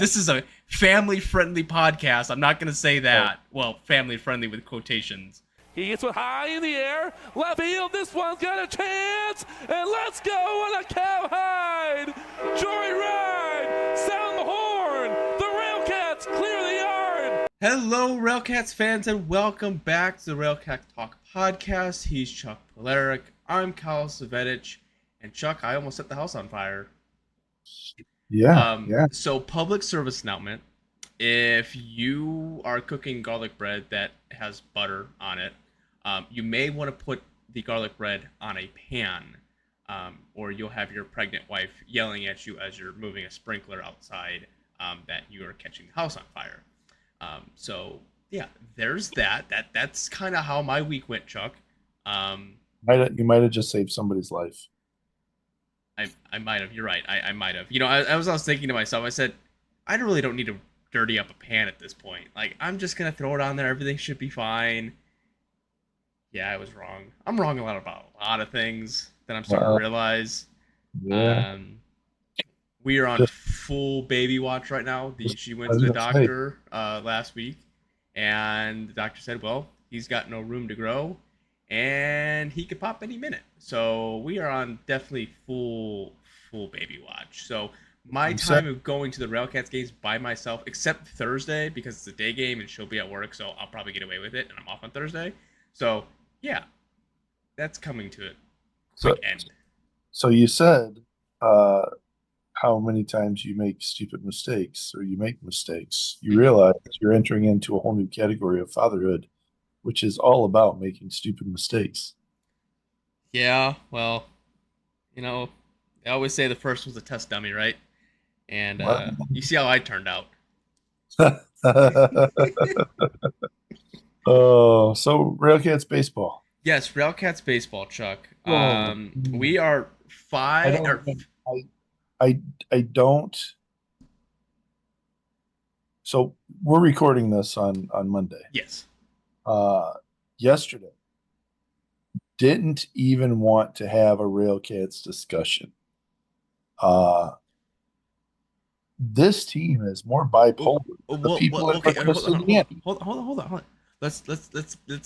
This is a family-friendly podcast. I'm not going to say Oh, that. Well, family-friendly with quotations. He gets one high in the air. Left field. This one's got a chance. And let's go on a cowhide. Joyride. Sound the horn. The RailCats clear the yard. Hello, RailCats fans, and welcome back to the RailCat Talk podcast. He's Chuck Polarek. I'm Kyle Svetich. And Chuck, I almost set the house on fire. yeah. So, public service announcement. If you are cooking garlic bread that has butter on it, you may want to put the garlic bread on a pan, or you'll have your pregnant wife yelling at you as you're moving a sprinkler outside that you are catching the house on fire. So yeah, there's that. That's kind of how my week went, Chuck. You might have just saved somebody's life. I might have. You're right. I might have. I was thinking to myself. I said, I really don't need to dirty up a pan at this point. Like, I'm just gonna throw it on there. Everything should be fine. Yeah, I was wrong. I'm wrong about a lot of things that I'm starting to realize. Yeah. We are on Just, full baby watch right now. She I went to was the gonna say, doctor last week, and the doctor said, well, he's got no room to grow, and he could pop any minute. So we are on definitely full baby watch. So my I'm time set. of going to the RailCats games by myself, except Thursday because it's a day game and she'll be at work, so I'll probably get away with it, and I'm off on Thursday. So yeah, that's coming to a So, quick end. so you said uh, how many times you make stupid mistakes or you make mistakes. You Mhm. realize you're entering into a whole new category of fatherhood, which is all about making stupid mistakes. Yeah, well, you know, they always say the first one's a test dummy, right? And What? you see how I turned out. Oh, so Railcats baseball. Yes, RailCats baseball, Chuck. Oh, We are I five don't or even. I don't. So we're recording this on Monday. yes. Uh, Yesterday, didn't even want to have a Railcats discussion. Uh, this team is more Oh, bipolar oh, than the what, people at okay, breakfast in the Yankees. hold on. Let's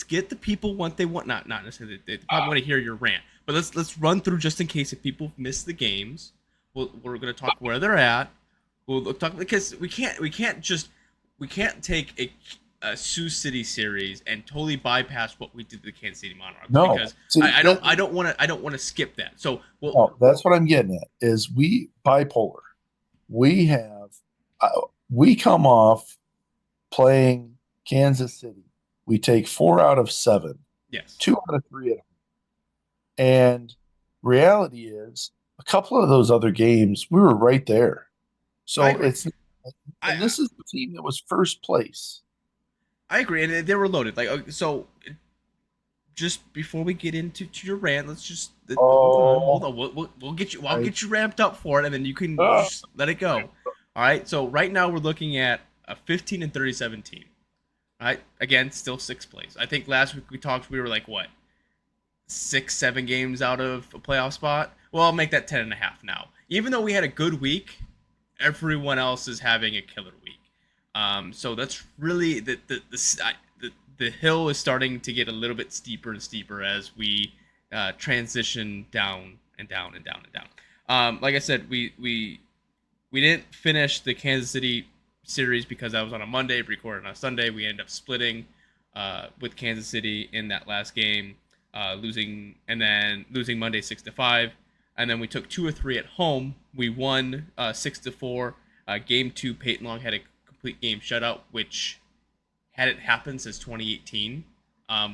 get the people what they want. Not necessarily they probably want to hear your rant, but let's run through just in case if people miss the games. We're gonna talk where they're at. We'll talk because we can't take a Sioux City series and totally bypass what we did to the Kansas City Monarchs No, because see, I don't want to skip that. So well, no, that's what I'm getting at. Is we bipolar. We have we come off playing Kansas City. We take 4 out of 7, yes. 2 out of 3 at home. And reality is, a couple of those other games, we were right there. I So agree. and I this is the team that was first place. I agree, and they were loaded. Like so, just before we get into your rant, let's just hold Oh, on. We'll get you. I'll I, get you ramped up for it, and then you can ah, just let it go. All right. So right now we're looking at a 15-37 team. All right. Again, still sixth place. I think last week we talked. We were like what 6, 7 games out of a playoff spot. Well, I'll make that 10.5 now. Even though we had a good week, everyone else is having a killer week. So that's really the hill is starting to get a little bit steeper and steeper as we transition down and down and down and down. Like I said, we didn't finish the Kansas City series because that was on a Monday, recorded on a Sunday. We ended up splitting with Kansas City in that last game, losing Monday 6-5, and then we took 2 or 3 at home. We won 6-4. Game two, Peyton Long had a complete game shutout, which hadn't happened since 2018,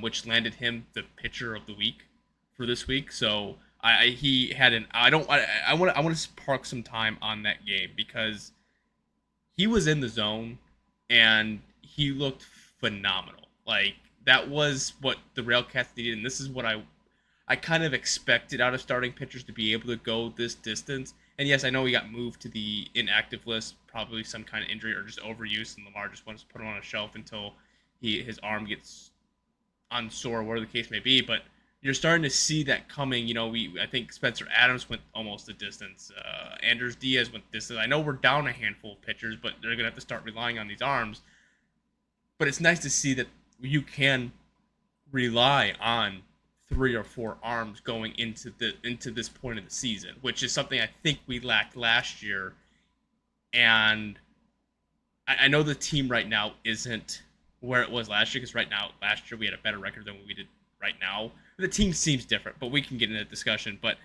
which landed him the pitcher of the week for this week. So he had an I want to park some time on that game because he was in the zone and he looked phenomenal. Like that was what the Railcats needed, and this is what I kind of expected out of starting pitchers to be able to go this distance. And yes, I know he got moved to the inactive list, probably some kind of injury or just overuse, and Lamar just wants to put him on a shelf until his arm gets unsore, whatever the case may be. But you're starting to see that coming. I think Spencer Adams went almost the distance. Anders Diaz went distance. I know we're down a handful of pitchers, but they're gonna have to start relying on these arms. But it's nice to see that you can rely on 3 or 4 arms going into this point of the season, which is something I think we lacked last year. And I know the team right now isn't where it was last year, because last year we had a better record than what we did right now. The team seems different, but we can get into that discussion. But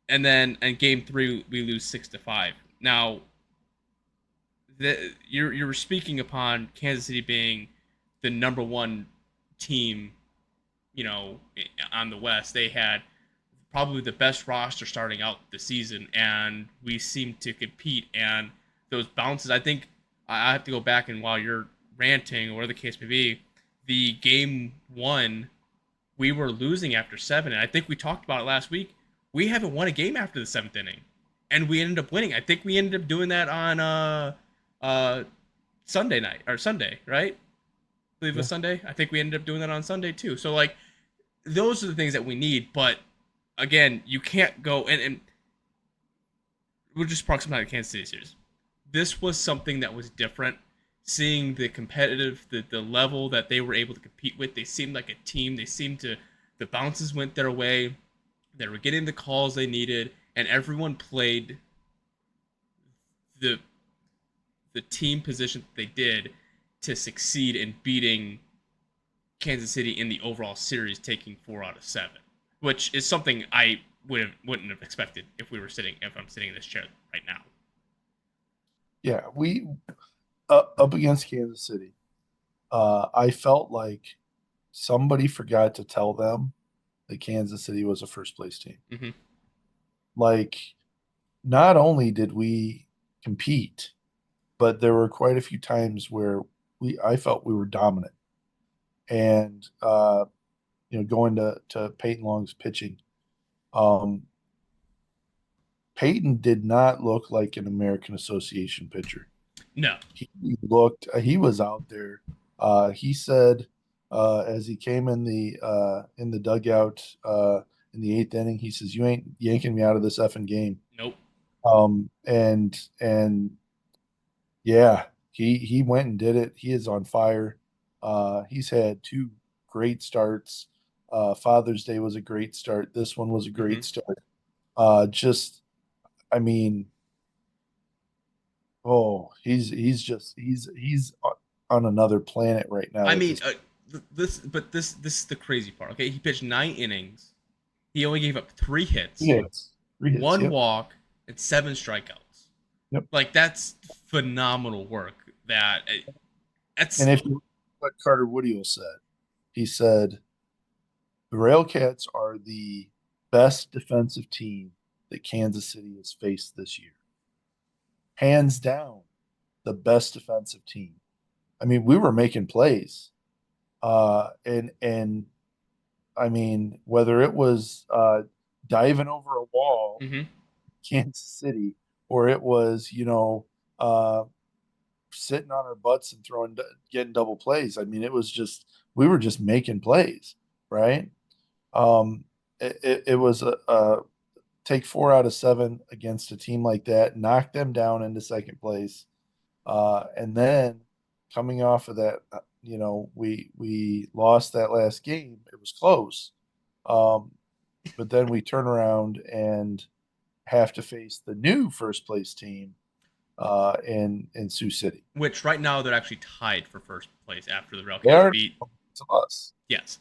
and then in game 3 we lose 6-5. Now, you're speaking upon Kansas City being the number 1 team, on the West. They had probably the best roster starting out the season, and we seemed to compete. And those bounces, I think I have to go back, and while you're ranting or whatever the case may be, the game 1, we were losing after 7, and I think we talked about it last week. We haven't won a game after the 7th inning, and we ended up winning. I think we ended up doing that on Sunday night or Sunday, right? I believe it was Sunday. I think we ended up doing that on Sunday too. So like, those are the things that we need. But again, you can't go and we'll just proximate the Kansas City series. This was something that was different. Seeing the competitive, the level that they were able to compete with, they seemed like a team. The bounces went their way. They were getting the calls they needed, and everyone played the team position that they did to succeed in beating Kansas City in the overall series, taking 4 out of 7, which is something I wouldn't have expected if I'm sitting in this chair right now. Yeah, we up against Kansas City. I felt like somebody forgot to tell them that Kansas City was a first place team. Mm-hmm. Like, not only did we compete, but there were quite a few times where I felt we were dominant. And going to Peyton Long's pitching, Peyton did not look like an American Association pitcher. No. He was out there. He said, as he came in the dugout in the 8th inning, he says, "You ain't yanking me out of this effing game." Nope. And yeah, he went and did it. He is on fire. He's had 2 great starts. Father's Day was a great start. This one was a great start. He's on another planet right now. I mean, this is the crazy part. Okay, he pitched 9 innings. He only gave up 3 hits. 1 walk, and 7 strikeouts. Yep. Like, that's phenomenal work. And if you what Carter Woodiel said, he said the RailCats are the best defensive team that Kansas City has faced this year. Hands down, the best defensive team. I mean, we were making plays. And I mean, whether it was diving over a wall, Kansas City, or it was, sitting on our butts and getting double plays. I mean, it was we were just making plays, right? It was a take 4 out of 7 against a team like that, knock them down into second place. And then coming off of that, we lost that last game. It was close. But then we turn around and have to face the new first place team in Sioux City. Which right now they're actually tied for first place after the RailCats beat us. Yes.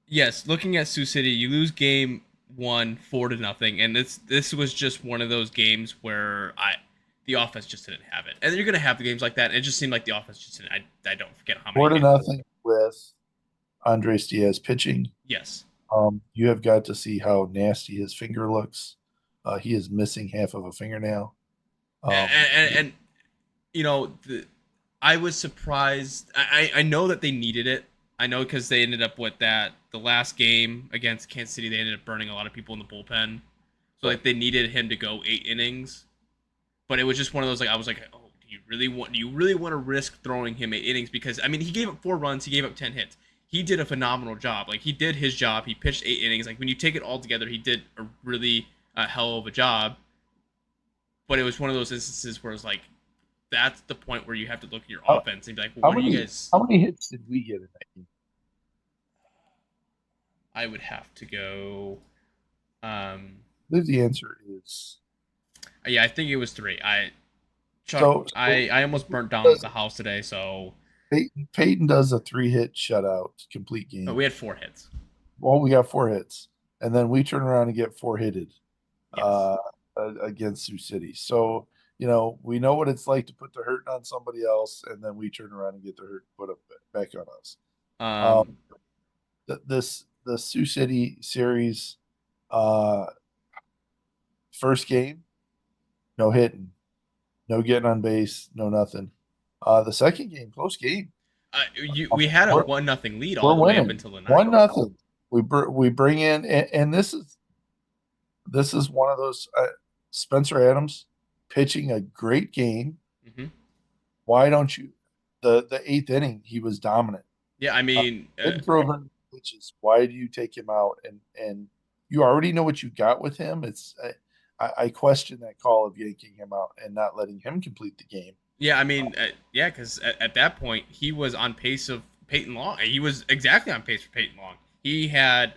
Yes, looking at Sioux City, you lose game 1 4-0, and this was just one of those games where the offense just didn't have it. And you're going to have the games like that, and it just seemed like the offense just didn't. I don't forget how many 4-0 with Andres Diaz pitching. Yes. You have got to see how nasty his finger looks. He is missing half of a fingernail. And I was surprised. I know that they needed it. I know because they ended up with that the last game against Kansas City. They ended up burning a lot of people in the bullpen, so like they needed him to go 8 innings. But it was just one of those I was like, oh, do you really want to risk throwing him 8 innings? Because I mean, he gave up 4 runs, he gave up 10 hits. he did a phenomenal job. Like, he did his job. He pitched 8 innings. Like, when you take it all together, he did a really hell of a job. But it was one of those instances where it's like, that's the point where you have to look at your offense and be like, well, what are you guys? How many hits did we get in that game? I would have to go. I believe the answer is. Yeah, I think it was 3. I almost burnt down the house today, so. Peyton does a 3-hit shutout complete game. But we had 4 hits. Well, we got 4 hits, and then we turn around and get 4 hitted Yes. Against Sioux City. So, we know what it's like to put the hurt on somebody else, and then we turn around and get the hurt put up back on us. The Sioux City series, first game, no hitting, no getting on base, no nothing. The second game, close game. We had a 1-0 lead all the way up until the 9th. 1-0. We bring in, and this is one of those Spencer Adams pitching a great game. Mm-hmm. Why don't you? The 8th inning, he was dominant. Yeah, I mean, pitches. Why do you take him out? And you already know what you got with him. It's I question that call of yanking him out and not letting him complete the game. Yeah, I mean, because at that point he was on pace of Peyton Long. He was exactly on pace for Peyton Long. He had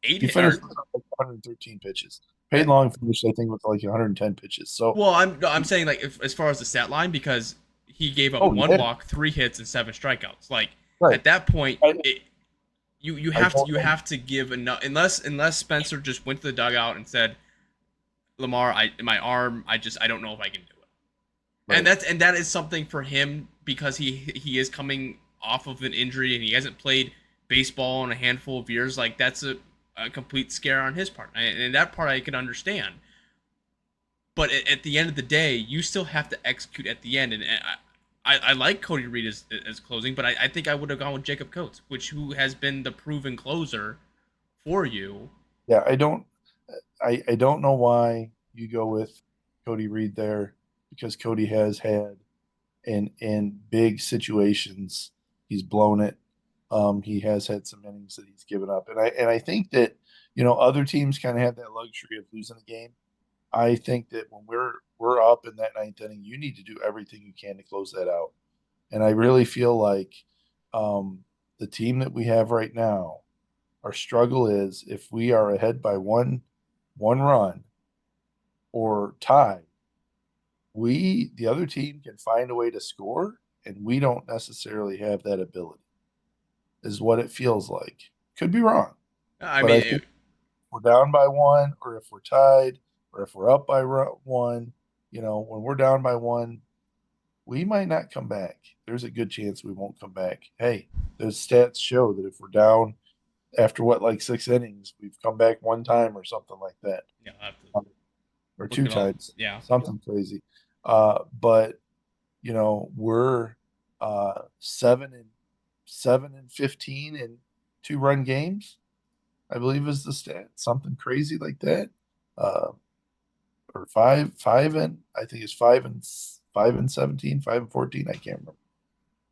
8. He finished with 113 pitches. Peyton Long finished, I think, with like 110 pitches. So, well, I'm saying, like, as far as the stat line, because he gave up 1 walk, 3 hits, and 7 strikeouts. Like, at that point, you have to give enough, unless Spencer just went to the dugout and said, Lamar, my arm, I don't know if I can do it. Right. And that is something for him, because he is coming off of an injury and he hasn't played baseball in a handful of years. Like, that's a complete scare on his part, and that part I can understand. But at the end of the day, you still have to execute at the end. And I like Cody Reed as closing, but I think I would have gone with Jacob Coates, who has been the proven closer for you. Yeah, I don't know why you go with Cody Reed there, because Cody has had in big situations, he's blown it. He has had some innings that he's given up, and I think that other teams kind of have that luxury of losing a game. I think that when we're up in that 9th inning, you need to do everything you can to close that out. And I really feel like the team that we have right now, our struggle is if we are ahead by one run or tied, the other team can find a way to score, and we don't necessarily have that ability, is what it feels like. Could be wrong. I mean, if we're down by 1, or if we're tied, or if we're up by 1, when we're down by 1, we might not come back. There's a good chance we won't come back. Hey, those stats show that if we're down after 6 innings, we've come back 1 time or something like that. Yeah, I'll have to or 2 times. Yeah, something crazy. But we're 7-15 in 2-run games, I believe is the stat, something crazy like that. Or 5 and I think it's 5 and 17, 5 and 14. I can't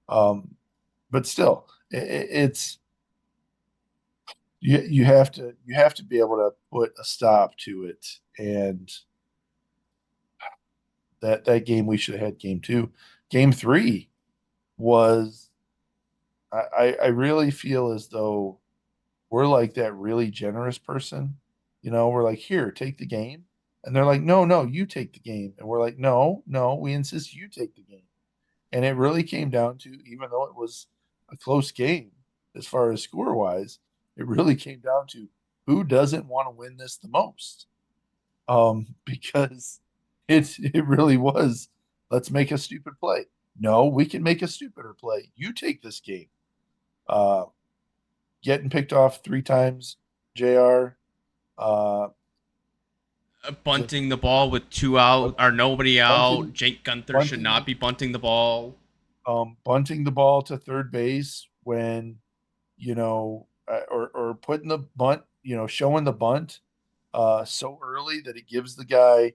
remember. But still, it's you have to be able to put a stop to it. And that game, we should have had game 2. Game 3 was, I really feel as though we're like that really generous person. We're like, here, take the game. And they're like, no, you take the game. And we're like, no, we insist you take the game. And it really came down to, even though it was a close game as far as score-wise, it really came down to who doesn't want to win this the most. Because it really was, let's make a stupid play. No, we can make a stupider play. You take this game. Getting picked off 3 times, JR. Bunting the ball with 2 out or nobody out. Jake Gunther should not be bunting the ball. Bunting the ball to third base when, or putting the bunt, showing the bunt so early that it gives the guy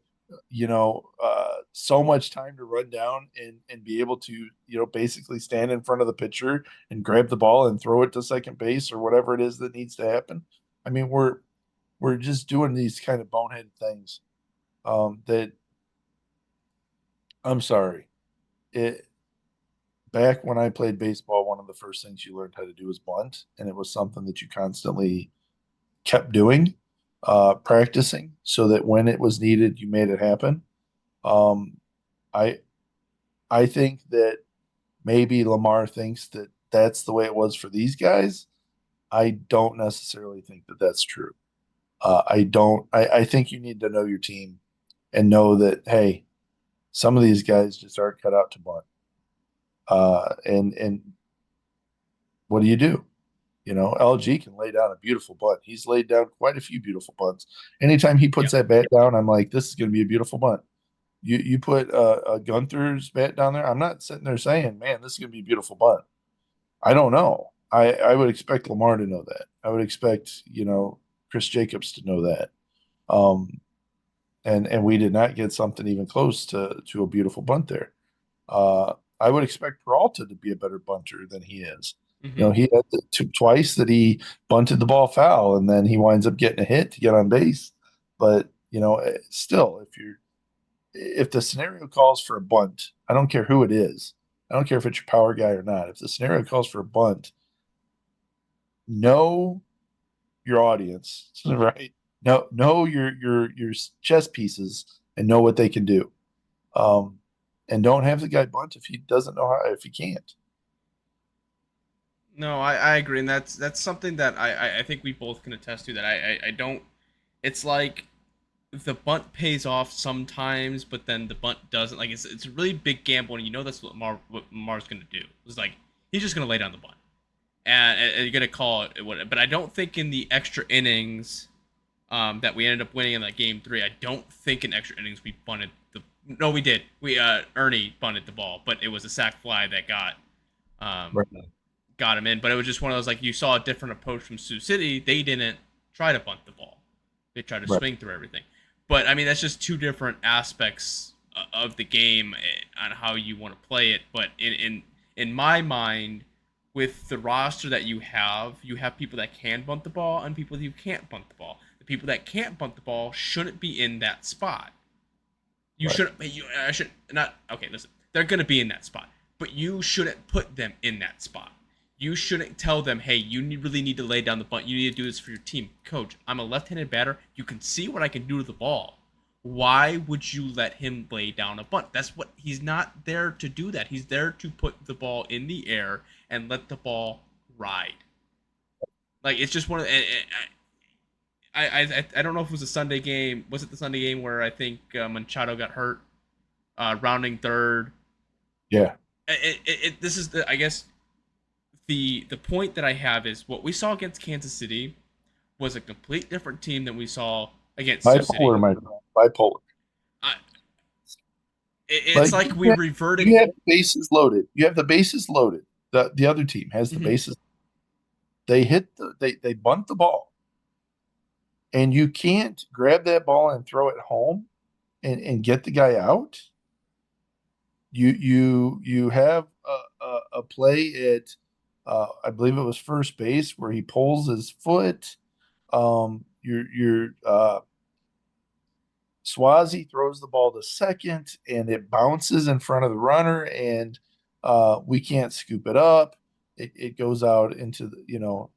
so much time to run down and be able to, basically stand in front of the pitcher and grab the ball and throw it to second base or whatever it is that needs to happen. I mean, we're just doing these kind of bonehead things that I'm sorry. It back when I played baseball, one of the first things you learned how to do was bunt, and it was something that you constantly kept doing, practicing, so that when it was needed, you made it happen. Um, I I think that maybe Lamar thinks that that's the way it was for these guys. I don't necessarily think that that's true. I don't. I think you need to know your team and know that, hey, some of these guys just aren't cut out to bunt. And what do you do? LG can lay down a beautiful bunt. He's laid down quite a few beautiful bunts. Anytime he puts that bat down, I'm like, this is going to be a beautiful bunt. You put Gunther's bat down there. I'm not sitting there saying, man, this is going to be a beautiful bunt. I don't know. I would expect Lamar to know that. I would expect, Chris Jacobs to know that. And we did not get something even close to a beautiful bunt there. I would expect Peralta to be a better bunter than he is. Mm-hmm. He had twice that he bunted the ball foul, and then he winds up getting a hit to get on base. But still, if the scenario calls for a bunt, I don't care who it is. I don't care if it's your power guy or not. If the scenario calls for a bunt, know your audience, right? Know your chess pieces and know what they can do. And don't have the guy bunt if he doesn't know how, if he can't. No, I agree, and that's something that I think we both can attest to. That I don't. It's like the bunt pays off sometimes, but then the bunt doesn't. Like it's a really big gamble, and that's what Lamar's going to do. It's like he's just going to lay down the bunt, and you're going to call it. But I don't think in the extra innings that we ended up winning in that game 3, I don't think in extra innings we bunted the. No, we did. We Ernie bunted the ball, but it was a sac fly that Right. got him in. But it was just one of those, like, you saw a different approach from Sioux City. They didn't try to bunt the ball. They tried to swing through everything. But I mean, that's just two different aspects of the game on how you want to play it. But in my mind, with the roster that you have people that can bunt the ball and people who can't bunt the ball. The people that can't bunt the ball shouldn't be in that spot. You shouldn't. I should not. Okay, listen. They're gonna be in that spot, but you shouldn't put them in that spot. You shouldn't tell them, "Hey, you really need to lay down the bunt. You need to do this for your team, coach. I'm a left-handed batter. You can see what I can do to the ball. Why would you let him lay down a bunt? That's what he's not there to do. That he's there to put the ball in the air and let the ball ride. Like it's just one of. I don't know if it was a Sunday game. Was it the Sunday game where I think Machado got hurt, rounding third? Yeah. This is I guess the point that I have is what we saw against Kansas City was a complete different team than we saw against Sioux City. Bipolar, my friend. Bipolar. It's like we reverted. You have bases loaded. You have the bases loaded. The other team has the bases. They they bunt the ball. And you can't grab that ball and throw it home and get the guy out. You have a play at I believe it was first base where he pulls his foot. Your Swazi throws the ball to second and it bounces in front of the runner and we can't scoop it up. It goes out into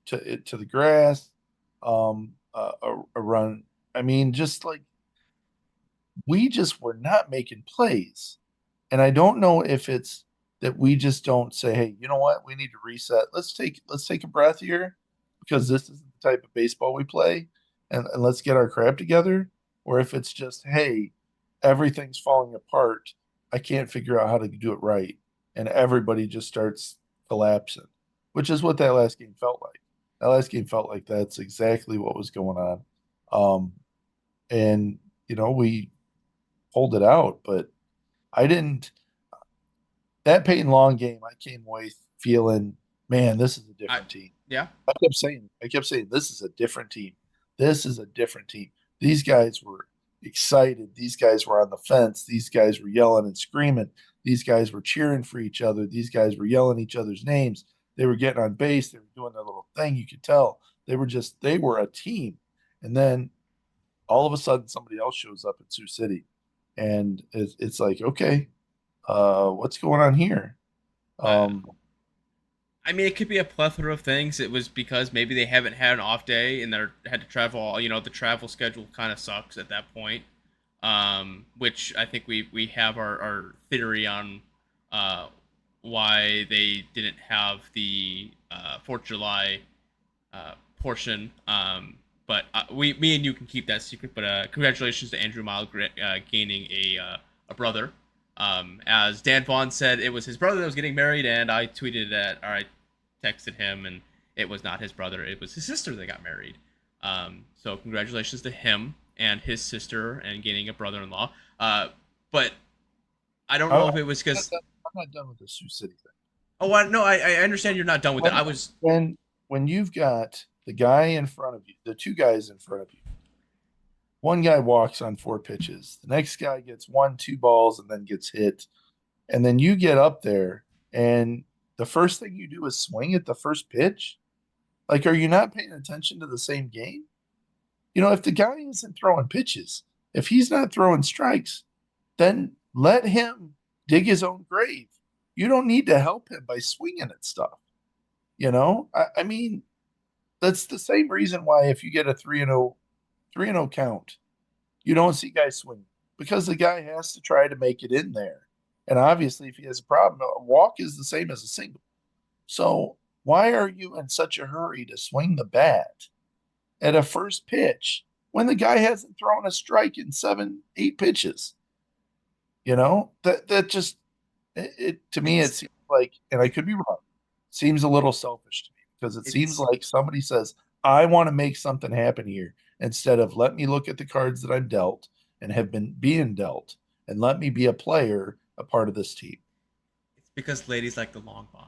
to the grass. A run. I mean, just like we just were not making plays. And I don't know if it's that we just don't say, hey, you know what? We need to reset. Let's take a breath here because this is the type of baseball we play and let's get our crap together. Or if it's just, hey, everything's falling apart. I can't figure out how to do it right. And everybody just starts collapsing, which is what that last game felt like. That last game felt like that's exactly what was going on. And, we pulled it out, but I didn't. That Peyton Long game, I came away feeling, man, this is a different team. Yeah. I kept saying, this is a different team. This is a different team. These guys were excited. These guys were on the fence. These guys were yelling and screaming. These guys were cheering for each other. These guys were yelling each other's names. They were getting on base. They were doing their little thing. You could tell they were a team. And then all of a sudden somebody else shows up in Sioux City, and it's like, okay, what's going on here? I mean, it could be a plethora of things. It was because maybe they haven't had an off day and they had to travel. The travel schedule kind of sucks at that point. Which I think we have our theory on why they didn't have the 4th of July portion. But me and you can keep that secret. But congratulations to Andrew Mile gaining a brother. As Dan Vaughn said, it was his brother that was getting married, and I tweeted that, or I texted him, and it was not his brother. It was his sister that got married. So congratulations to him and his sister and gaining a brother-in-law. But I don't know if it was because I'm not done with the Sioux City thing. Oh, no, I understand you're not done with it. I was when you've got the guy in front of you, the two guys in front of you. One guy walks on 4 pitches. The next guy gets 1-2 balls and then gets hit. And then you get up there and the first thing you do is swing at the first pitch. Like, are you not paying attention to the same game? If the guy isn't throwing pitches, if he's not throwing strikes, then let him dig his own grave. You don't need to help him by swinging at stuff. I mean, that's the same reason why if you get a 3-0 count, you don't see guys swing, because the guy has to try to make it in there. And obviously, if he has a problem, a walk is the same as a single. So why are you in such a hurry to swing the bat at a first pitch when the guy hasn't thrown a strike in 7-8 pitches? That just, to me, it seems like, and I could be wrong, seems a little selfish to me, because it seems like somebody says, I want to make something happen here, instead of let me look at the cards that I'm dealt and have been being dealt, and let me be a player, a part of this team. It's because ladies like the long bomb.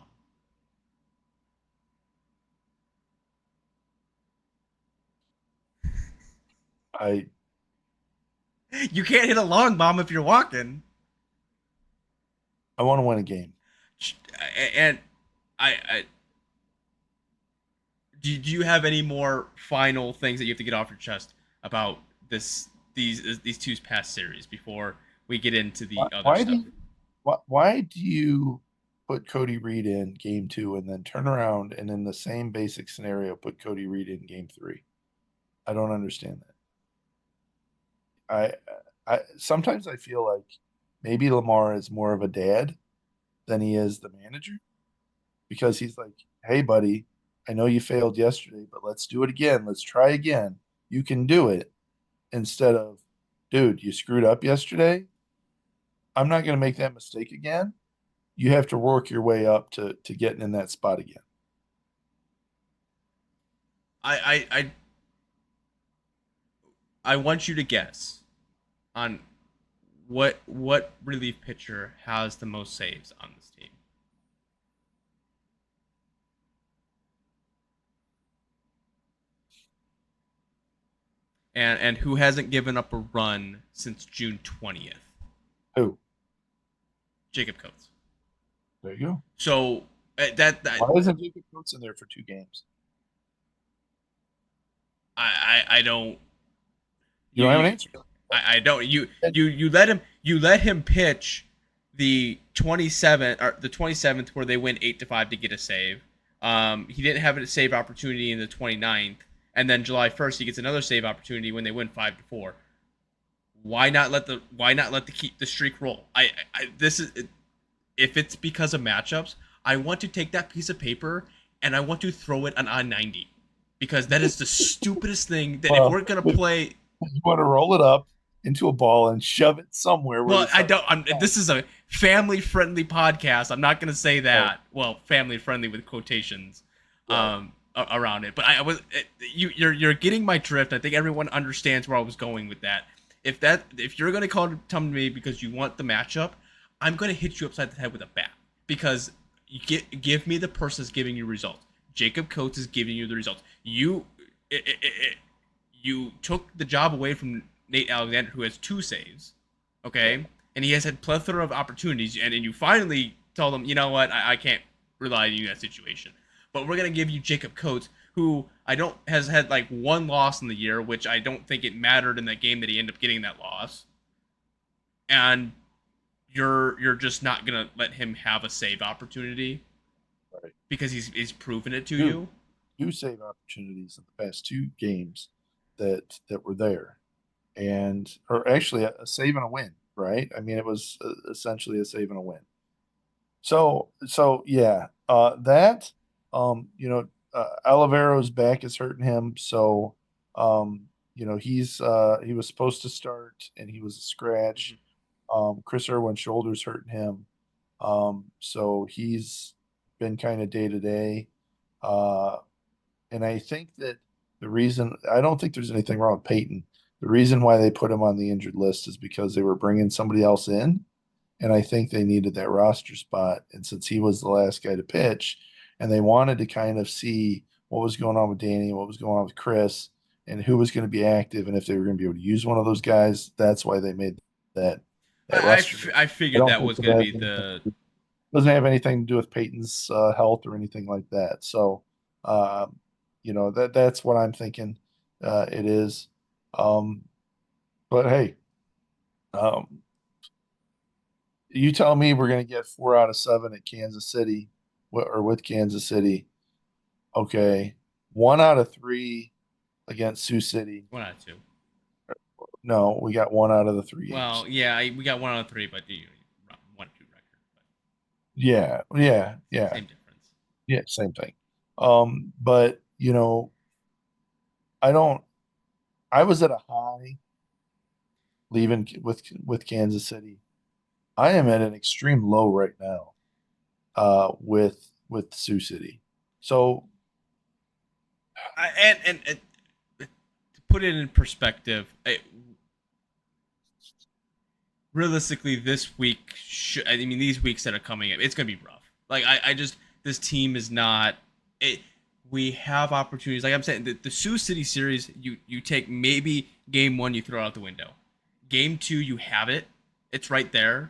You can't hit a long bomb if you're walking. I want to win a game. And I do you have any more final things that you have to get off your chest about these two past series before we get into the other stuff? Why do you put Cody Reed in game 2 and then turn around and in the same basic scenario put Cody Reed in game 3? I don't understand that. I sometimes I feel like maybe Lamar is more of a dad than he is the manager, because he's like, hey buddy, I know you failed yesterday, but let's do it again. Let's try again. You can do it. Instead of, dude, you screwed up yesterday. I'm not going to make that mistake again. You have to work your way up to getting in that spot again. I want you to guess on what relief pitcher has the most saves on this team. And who hasn't given up a run since June 20th? Who? Jacob Coates. There you go. So that why isn't Jacob Coates in there for 2 games? I don't. You don't have an answer. I don't. You let him pitch the 27th where they win 8-5 to get a save. He didn't have a save opportunity in the 29th. And then July 1st, he gets another save opportunity when they win 5-4. Why not let keep the streak roll? This is, if it's because of matchups, I want to take that piece of paper and I want to throw it on I-90, because that is the stupidest thing that if we're gonna play. You want to roll it up into a ball and shove it somewhere. Well, I don't. This is a family-friendly podcast. I'm not gonna say that. Oh. Well, family-friendly with quotations. Yeah. Around it, but you're getting my drift. I think everyone understands where I was going with that. If you're gonna come to me because you want the matchup, I'm gonna hit you upside the head with a bat, because you give me the person that's giving you results. Jacob Coates is giving you the results. You took the job away from Nate Alexander, who has 2 saves, okay, and he has had plethora of opportunities, and you finally tell them, you know what, I can't rely on you in that situation. But we're gonna give you Jacob Coates, who I don't has had like 1 loss in the year, which I don't think it mattered in that game that he ended up getting that loss. And you're just not gonna let him have a save opportunity, Right. because he's proven it to Two, you. 2 save opportunities in the past 2 games that were there, or actually a save and a win, right? I mean, it was essentially a save and a win. So yeah, that Olivero's back is hurting him. So he was supposed to start and he was a scratch. Chris Irwin's shoulder's hurting him. So he's been kind of day to day. And I think that I don't think there's anything wrong with Peyton. The reason why they put him on the injured list is because they were bringing somebody else in, and I think they needed that roster spot. And since he was the last guy to pitch, and they wanted to kind of see what was going on with Danny, what was going on with Chris, and who was going to be active, and if they were going to be able to use one of those guys, that's why they made that roster. I I figured don't that think was it going to has be the. anything, doesn't have anything to do with Peyton's health or anything like that. So, uh, that's what I'm thinking. It is. Um, but hey, um, you tell me we're going to get 4 out of 7 at Kansas City, or with Kansas City. Okay, 1 out of 3 against Sioux City. 1 out of 2. No, we got 1 out of the 3 games. Well, yeah, we got 1 out of 3, but 1-2 record. Yeah. Same difference. Yeah, same thing. But I don't. I was at a high leaving with Kansas City. I am at an extreme low right now. With Sioux City. So And to put it in perspective, realistically, this week, these weeks that are coming up, it's gonna be rough. Like I just this team is not. We have opportunities. Like I'm saying, the Sioux City series, you take maybe game 1, you throw it out the window. Game 2, you have it, it's right there,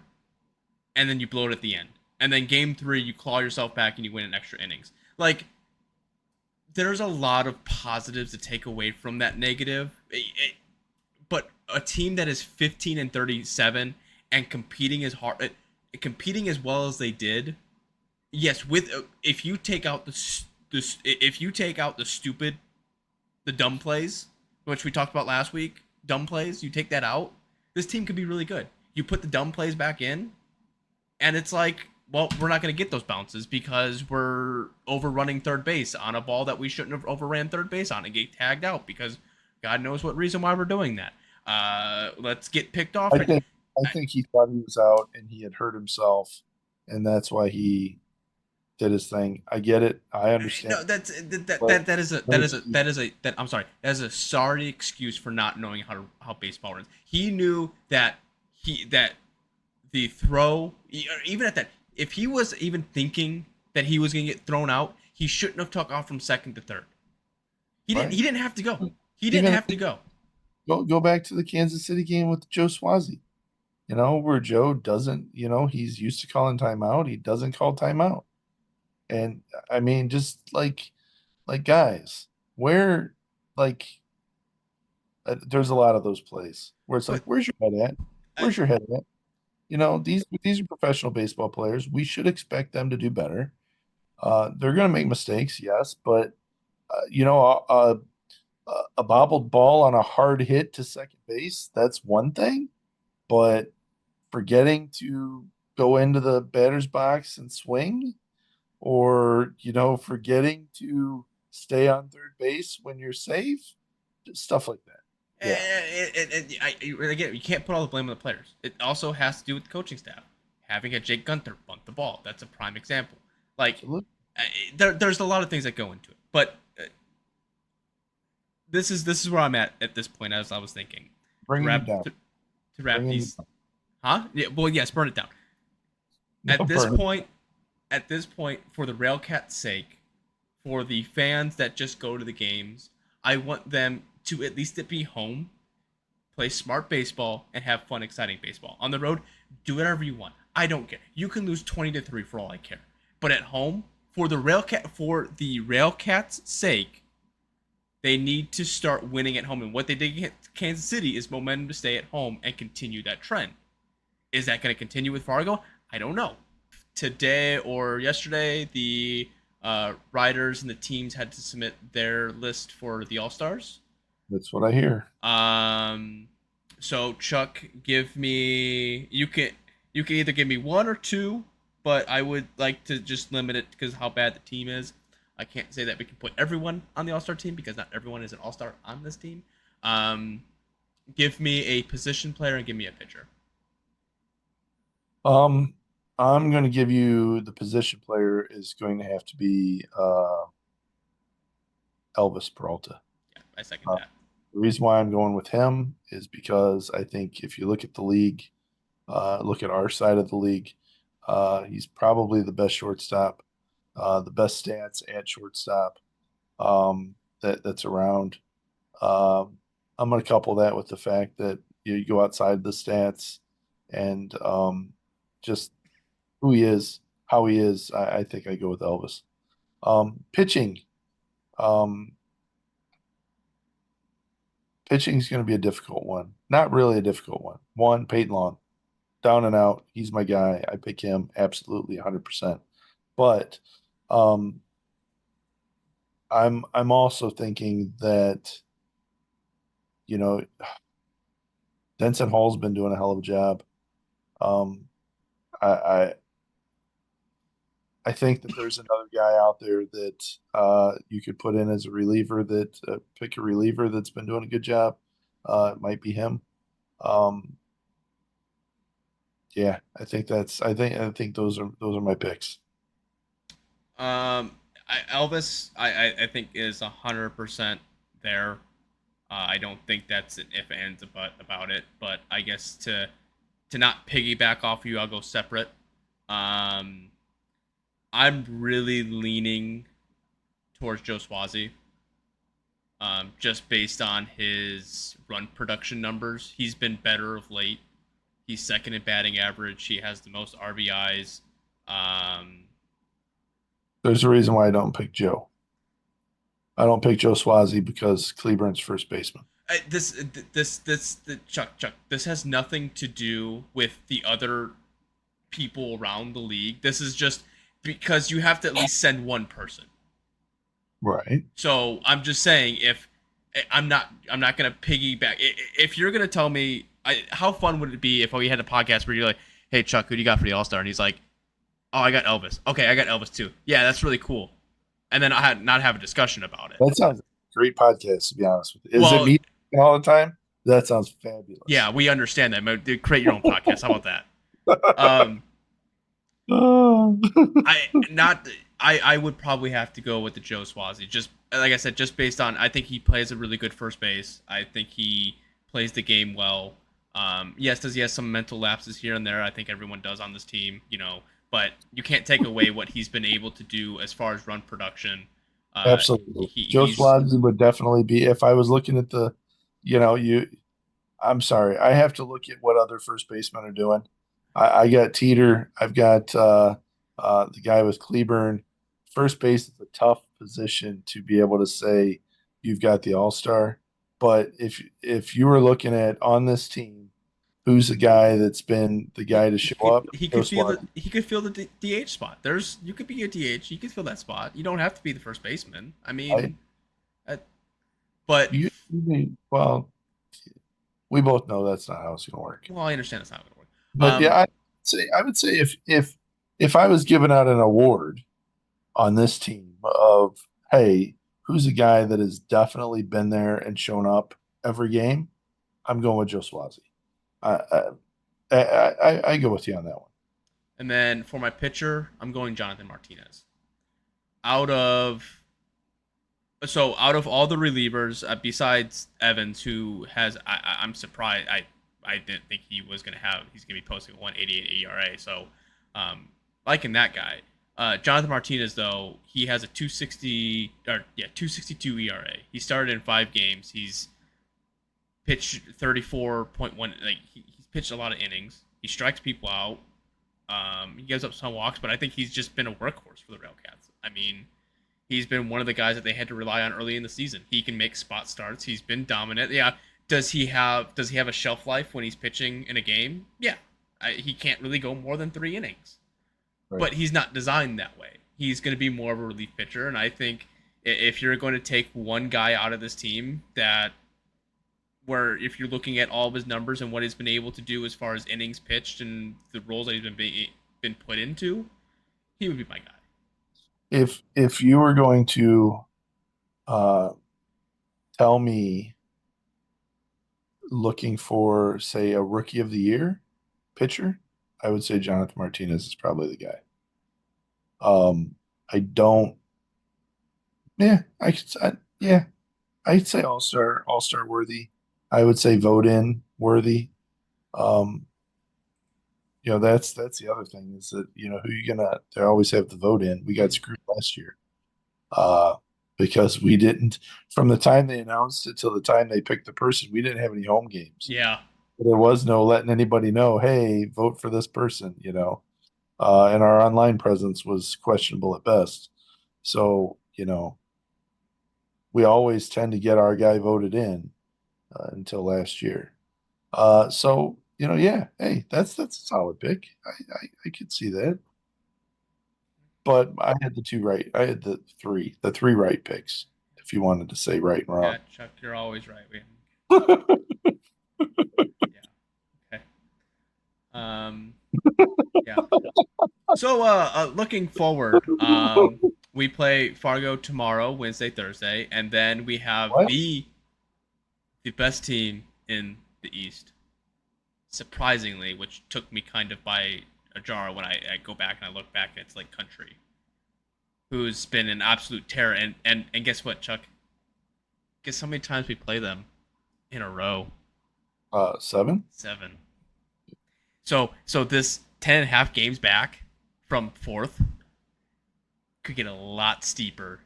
and then you blow it at the end. And then game 3, you claw yourself back and you win in extra innings. Like, there's a lot of positives to take away from that negative. But a team that is 15-37 and competing as hard, competing as well as they did, yes. If you take out the dumb plays, which we talked about last week, dumb plays, you take that out, this team could be really good. You put the dumb plays back in, and it's like, well, we're not going to get those bounces because we're overrunning third base on a ball that we shouldn't have overran third base on and get tagged out because God knows what reason why we're doing that. Let's get picked off. I think he thought he was out and he had hurt himself, and that's why he did his thing. I get it. I understand. No, that is a sorry excuse for not knowing how baseball runs. He knew that the throw, even at that, if he was even thinking that he was going to get thrown out, he shouldn't have took off from second to third. He didn't have to go. He didn't have to go. Go back to the Kansas City game with Joe Swazi, where Joe doesn't, he's used to calling timeout. He doesn't call timeout. And I mean, just like guys, where there's a lot of those plays where it's like, where's your head at? Where's your head at? These are professional baseball players. We should expect them to do better. They're going to make mistakes, yes, but a bobbled ball on a hard hit to second base, that's one thing. But forgetting to go into the batter's box and swing, or forgetting to stay on third base when you're safe, stuff like that. Again, you can't put all the blame on the players. It also has to do with the coaching staff. Having a Jake Gunther bunt the ball, that's a prime example. Like, there's a lot of things that go into it. But this is where I'm at this point, as I was thinking. Bring it down. To wrap these. Huh? Yeah, well, yes, burn it down. At this point, for the RailCats' sake, for the fans that just go to the games, I want them to at least be home play smart baseball, and have fun, exciting baseball. On the road, do whatever you want. I don't care. You can lose 20-3 for all I care. But at home, for the RailCats' sake, they need to start winning at home. And what they did against Kansas City is momentum to stay at home and continue that trend. Is that going to continue with Fargo? I don't know. Today or yesterday, the riders and the teams had to submit their list for the All-Stars. That's what I hear. So Chuck, give me you can either give me one or two, but I would like to just limit it because of how bad the team is. I can't say that we can put everyone on the All-Star team because not everyone is an All-Star on this team. Give me a position player and give me a pitcher. I'm going to give you the position player is going to have to be Elvis Peralta. Yeah, I second that. The reason why I'm going with him is because I think if you look at the league, look at our side of the league, he's probably the best shortstop, the best stats at shortstop that's around. I'm going to couple that with the fact that you go outside the stats and just who he is, how he is. I think I go with Elvis. Pitching. Pitching is going to be a difficult one. Not really a difficult one. One, Peyton Long. Down and out. He's my guy. I pick him absolutely 100%. But I'm also thinking that, Denson Hall's been doing a hell of a job. I think that there's another guy out there that you could put in as a reliever pick a reliever that's been doing a good job. It might be him. Yeah, I think those are my picks. Elvis, I think is 100% there. I don't think that's an if, ands, about it. But I guess to not piggyback off you, I'll go separate. I'm really leaning towards Joe Swazi. Just based on his run production numbers. He's been better of late. He's second in batting average. He has the most RBIs. There's a reason why I don't pick Joe. I don't pick Joe Swazi because Cleburne's first baseman. Chuck, this has nothing to do with the other people around the league. This is just because you have to at least send one person. Right. So I'm just saying, if I'm not gonna piggyback. If you're gonna tell me, how fun would it be if we had a podcast where you're like, "Hey Chuck, who do you got for the All-Star?" And he's like, "Oh, I got Elvis." Okay, I got Elvis too. Yeah, that's really cool. And then I not have a discussion about it. That sounds like a great podcast, to be honest with you. Is it me all the time? That sounds fabulous. Yeah, we understand that. Create your own podcast. How about that? I would probably have to go with the Joe Swazi. Just like I said, just based on I think he plays a really good first base. I think he plays the game well. Yes, does he have some mental lapses here and there? I think everyone does on this team, but you can't take away what he's been able to do as far as run production. Absolutely. Joe Swazi would definitely be, if I was looking at the, I'm sorry, I have to look at what other first basemen are doing. I got Teeter. I've got the guy with Cleburne. First base is a tough position to be able to say you've got the All-Star. But if you were looking at on this team, who's the guy that's been the guy to show up? He could fill the DH spot. You could be a DH. You could fill that spot. You don't have to be the first baseman. I mean, well, we both know that's not how it's going to work. Well, I understand it's not going to work. But yeah, I would say if I was giving out an award on this team of, hey, who's a guy that has definitely been there and shown up every game, I'm going with Joe Swazi. I go with you on that one. And then for my pitcher, I'm going Jonathan Martinez. Out of all the relievers, besides Evans, who has, I'm surprised. I didn't think he's going to be posting 1.88 ERA. So, liking that guy. Jonathan Martinez, though, he has a 262 ERA. He started in 5 games. He's pitched 34.1. Like he's pitched a lot of innings. He strikes people out. He gives up some walks, but I think he's just been a workhorse for the RailCats. I mean, he's been one of the guys that they had to rely on early in the season. He can make spot starts. He's been dominant. Yeah. Does he have a shelf life when he's pitching in a game? Yeah. He can't really go more than 3 innings. Right. But he's not designed that way. He's going to be more of a relief pitcher, and I think if you're going to take one guy out of this team where if you're looking at all of his numbers and what he's been able to do as far as innings pitched and the roles that he's been put into, he would be my guy. If you were going to tell me, looking for, say, a rookie of the year pitcher, I would say Jonathan Martinez is probably the guy. I don't. Yeah, I'd say all-star worthy. I would say vote in worthy. That's the other thing is that, who you gonna, they always have the vote in. We got screwed last year. Because we didn't, from the time they announced it till the time they picked the person, we didn't have any home games. Yeah. There was no letting anybody know, hey, vote for this person, and our online presence was questionable at best. So, we always tend to get our guy voted in until last year. So, yeah, hey, that's a solid pick. I could see that. But I had the 2 right. I had the 3 right picks, if you wanted to say right and wrong. Yeah, Chuck, you're always right. Yeah. Okay. Yeah. So, looking forward, we play Fargo tomorrow, Wednesday, Thursday, and then we have the best team in the East, surprisingly, which took me kind of by a jar when I go back and I look back. It's like Country, who's been an absolute terror. And guess what, Chuck? Guess how many times we play them in a row? 7. 7. So this 10.5 games back from 4th could get a lot steeper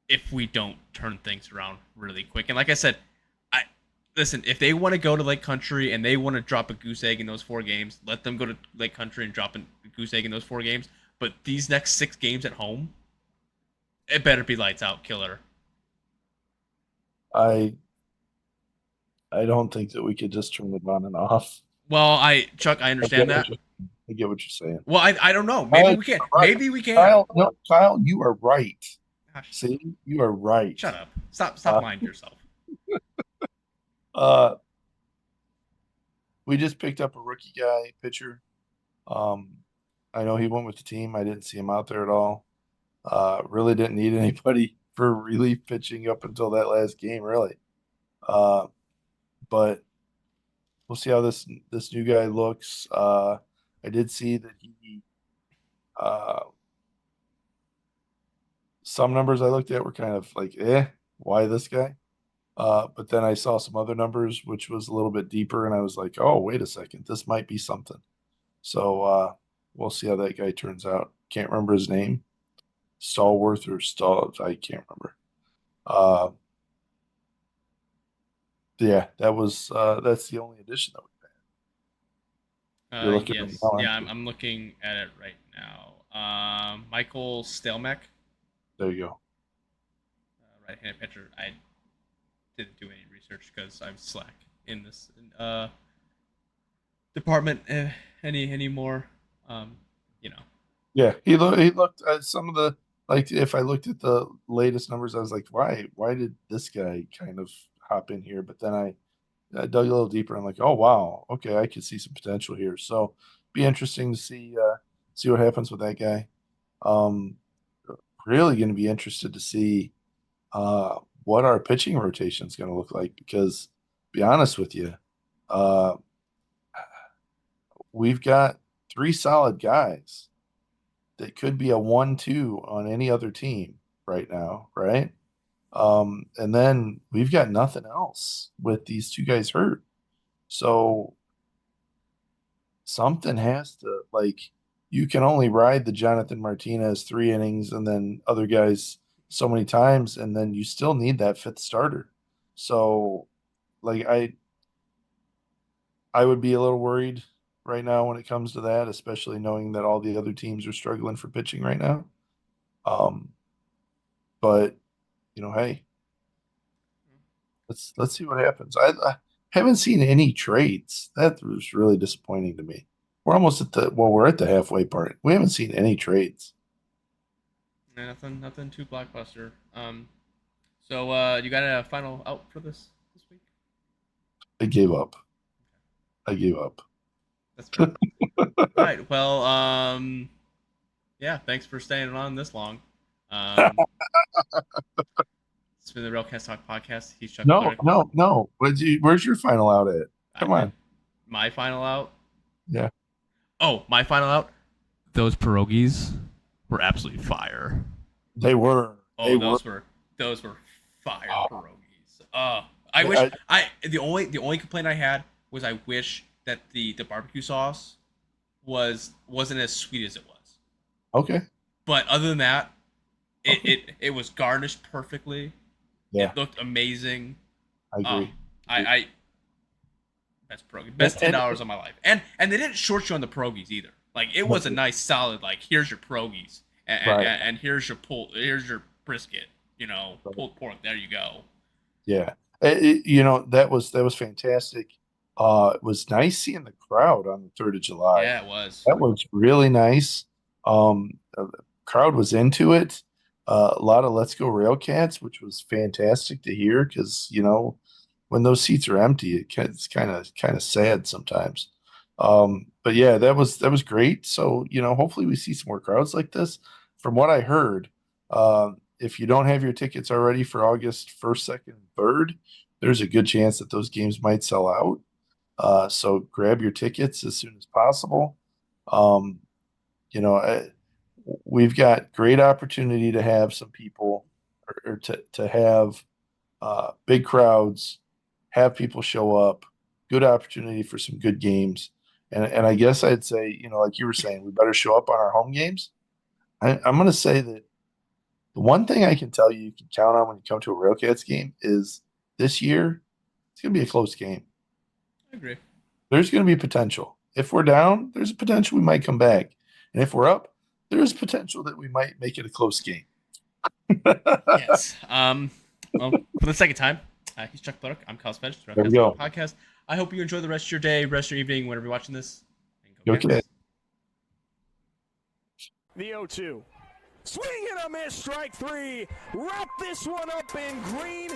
if we don't turn things around really quick. And like I said, listen, if they want to go to Lake Country and they want to drop a goose egg in those 4 games, let them go to Lake Country and drop a goose egg in those 4 games. But these next 6 games at home, it better be lights out, killer. I don't think that we could just turn it on and off. Well, Chuck, I understand that. I get what you're saying. Well, I don't know. Maybe we can. Right. Maybe we can. Kyle, you are right. Gosh. See, you are right. Shut up. Stop lying to yourself. We just picked up a rookie guy, pitcher. I know he went with the team. I didn't see him out there at all. Really didn't need anybody for relief pitching up until that last game, really. But we'll see how this new guy looks. I did see that he some numbers I looked at were kind of like, why this guy? But then I saw some other numbers, which was a little bit deeper, and I was like, oh, wait a second, this might be something. So we'll see how that guy turns out. Can't remember his name. Stallworth or I can't remember. Yeah, that's the only addition that we've had. Yes. Yeah, I'm looking at it right now. Michael Stelmach. There you go. Right-handed pitcher. I didn't do any research because I'm slack in this department anymore. Yeah, he looked at some of the, like, if I looked at the latest numbers, I was like, why did this guy kind of hop in here? But then I dug a little deeper. I'm like, oh wow, okay, I could see some potential here. So be interesting to see what happens with that guy. Really going to be interested to see what our pitching rotation is going to look like, because, to be honest with you, we've got 3 solid guys that could be a 1-2 on any other team right now, right? And then we've got nothing else with these 2 guys hurt. So something has to, like, you can only ride the Jonathan Martinez 3 innings and then other guys so many times, and then you still need that 5th starter. So, like, I would be a little worried right now when it comes to that, especially knowing that all the other teams are struggling for pitching right now. But hey, let's see what happens. I haven't seen any trades. That was really disappointing to me. We're almost at we're at the halfway part. We haven't seen any trades. Yeah, nothing too blockbuster. So you got a final out for this week? I gave up. That's fair. All right. Well, yeah. Thanks for staying on this long. It's been the RailCats Talk podcast. He's Chuck. No. Where's your final out at? Come on. My final out. Yeah. Oh, my final out. Those pierogies were absolutely fire. They were. Oh, those were fire pierogies. The only complaint I had was I wish that the barbecue sauce wasn't as sweet as it was. Okay. But other than that, it was garnished perfectly. Yeah. It looked amazing. I agree. I best pierogi, best $10 of my life, and they didn't short you on the pierogies either. Like it was a nice solid. Like here's your pierogies, and here's your brisket. Pulled pork. There you go. Yeah, that was fantastic. It was nice seeing the crowd on the 3rd of July. Yeah, it was. That was really nice. The crowd was into it. A lot of Let's Go RailCats, which was fantastic to hear because when those seats are empty, it's kind of sad sometimes. But yeah, that was great. So hopefully we see some more crowds like this. From what I heard, if you don't have your tickets already for August 1st, 2nd, and 3rd, there's a good chance that those games might sell out. So grab your tickets as soon as possible. We've got great opportunity to have some people or to have big crowds, have people show up, good opportunity for some good games. And I guess I'd say, like you were saying, we better show up on our home games. I'm going to say that the one thing I can tell you can count on when you come to a RailCats game is this year, it's going to be a close game. I agree. There's going to be potential. If we're down, there's a potential we might come back. And if we're up, there is potential that we might make it a close game. Yes. Well, for the second time, he's Chuck Polarek. I'm Kyle Svetich. There we go. Podcast. I hope you enjoy the rest of your day, rest of your evening, whenever you're watching this. Okay. The 0-2. Swing and a miss, strike 3. Wrap this one up in green